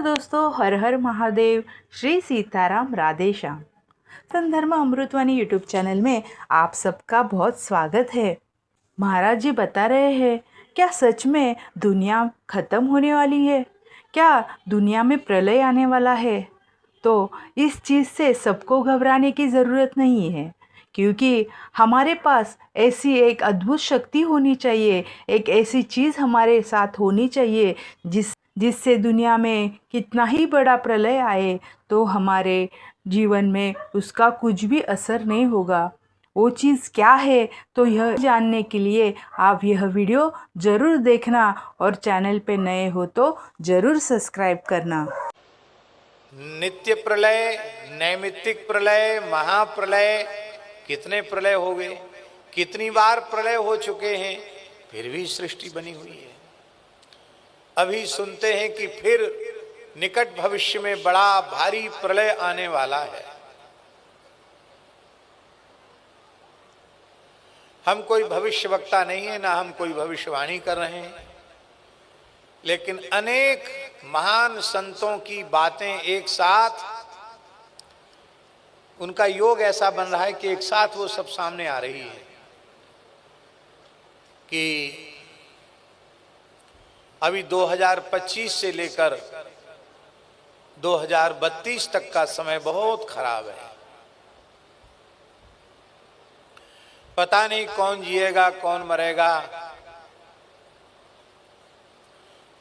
दोस्तों, हर हर महादेव, श्री सीताराम, राधे श्याम। संधर्म अमृतवाणी YouTube channel में आप सबका बहुत स्वागत है। महाराज जी बता रहे हैं, क्या सच में दुनिया खत्म होने वाली है? क्या दुनिया में प्रलय आने वाला है? तो इस चीज़ से सबको घबराने की ज़रूरत नहीं है, क्योंकि हमारे पास ऐसी एक अद्भुत शक्ति होनी चाहिए, एक ऐसी चीज़ हमारे साथ होनी चाहिए जिससे दुनिया में कितना ही बड़ा प्रलय आए तो हमारे जीवन में उसका कुछ भी असर नहीं होगा। वो चीज़ क्या है, तो यह जानने के लिए आप यह वीडियो ज़रूर देखना और चैनल पे नए हो तो ज़रूर सब्सक्राइब करना। नित्य प्रलय, नैमित्तिक प्रलय, महाप्रलय, कितने प्रलय हो गए, कितनी बार प्रलय हो चुके हैं, फिर भी सृष्टि बनी हुई है। अभी सुनते हैं कि फिर निकट भविष्य में बड़ा भारी प्रलय आने वाला है। हम कोई भविष्यवक्ता नहीं है, ना हम कोई भविष्यवाणी कर रहे हैं, लेकिन अनेक महान संतों की बातें एक साथ, उनका योग ऐसा बन रहा है कि एक साथ वो सब सामने आ रही है कि अभी 2025 से लेकर 2032 तक का समय बहुत खराब है। पता नहीं कौन जिएगा कौन मरेगा।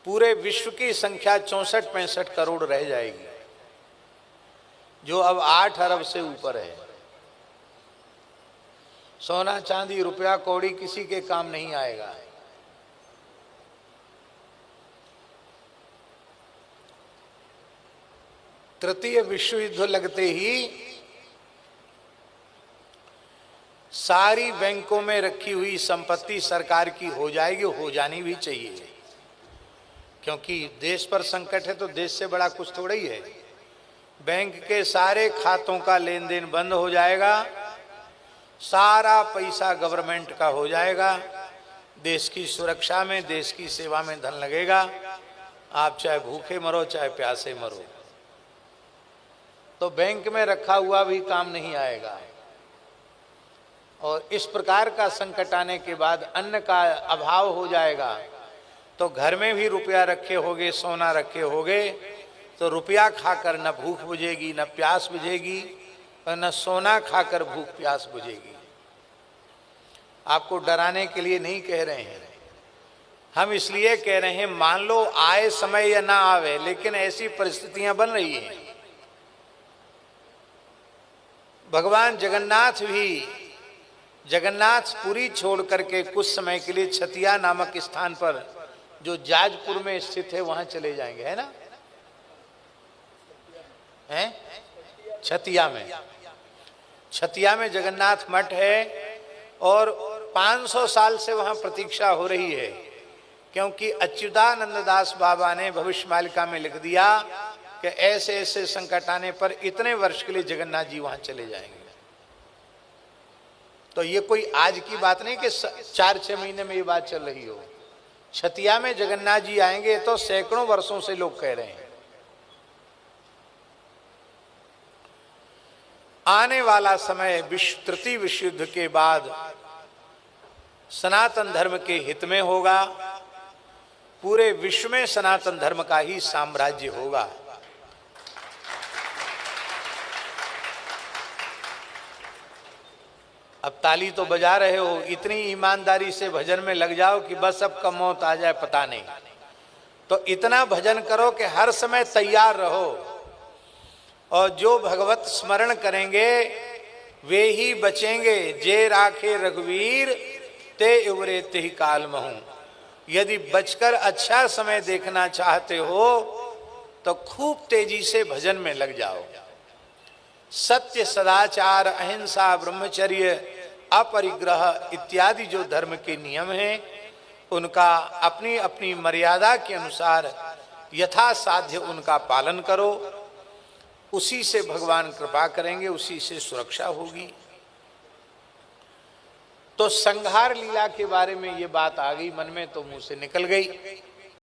पूरे विश्व की संख्या 64-65 करोड़ रह जाएगी, जो अब 8 अरब से ऊपर है। सोना चांदी रुपया कौड़ी किसी के काम नहीं आएगा। तृतीय विश्व युद्ध लगते ही सारी बैंकों में रखी हुई संपत्ति सरकार की हो जाएगी, हो जानी भी चाहिए, क्योंकि देश पर संकट है तो देश से बड़ा कुछ थोड़ा ही है। बैंक के सारे खातों का लेन देन बंद हो जाएगा, सारा पैसा गवर्नमेंट का हो जाएगा, देश की सुरक्षा में, देश की सेवा में धन लगेगा। आप चाहे भूखे मरो चाहे प्यासे मरो, तो बैंक में रखा हुआ भी काम नहीं आएगा। और इस प्रकार का संकट आने के बाद अन्न का अभाव हो जाएगा, तो घर में भी रुपया रखे होगे, सोना रखे होगे, तो रुपया खाकर न भूख बुझेगी न प्यास बुझेगी, और न सोना खाकर भूख प्यास बुझेगी। आपको डराने के लिए नहीं कह रहे हैं, हम इसलिए कह रहे हैं, मान लो आए समय या ना आवे, लेकिन ऐसी परिस्थितियां बन रही हैं। भगवान जगन्नाथपुरी छोड़ करके कुछ समय के लिए छतिया नामक स्थान पर, जो जाजपुर में स्थित है, वहां चले जाएंगे, है ना? हैं? छतिया में जगन्नाथ मठ है और 500 साल से वहां प्रतीक्षा हो रही है, क्योंकि अच्युतानंद दास बाबा ने भविष्यमालिका में लिख दिया कि ऐसे ऐसे संकट आने पर इतने वर्ष के लिए जगन्नाथ जी वहां चले जाएंगे। तो ये कोई आज की बात नहीं कि 4-6 महीने में ये बात चल रही हो। छतिया में जगन्नाथ जी आएंगे तो सैकड़ों वर्षों से लोग कह रहे हैं। आने वाला समय तृतीय विश्व युद्ध के बाद सनातन धर्म के हित में होगा। पूरे विश्व में सनातन धर्म का ही साम्राज्य होगा। अब ताली तो बजा रहे हो, इतनी ईमानदारी से भजन में लग जाओ कि बस अब कब मौत आ जाए पता नहीं। तो इतना भजन करो कि हर समय तैयार रहो, और जो भगवत स्मरण करेंगे वे ही बचेंगे। जे राखे रघुवीर ते उबरे ते काल महू। यदि बचकर अच्छा समय देखना चाहते हो तो खूब तेजी से भजन में लग जाओ। सत्य, सदाचार, अहिंसा, ब्रह्मचर्य, अपरिग्रह इत्यादि जो धर्म के नियम हैं, उनका अपनी अपनी मर्यादा के अनुसार यथासाध्य उनका पालन करो। उसी से भगवान कृपा करेंगे, उसी से सुरक्षा होगी। तो संहार लीला के बारे में ये बात आ गई मन में, तो मुंह से निकल गई।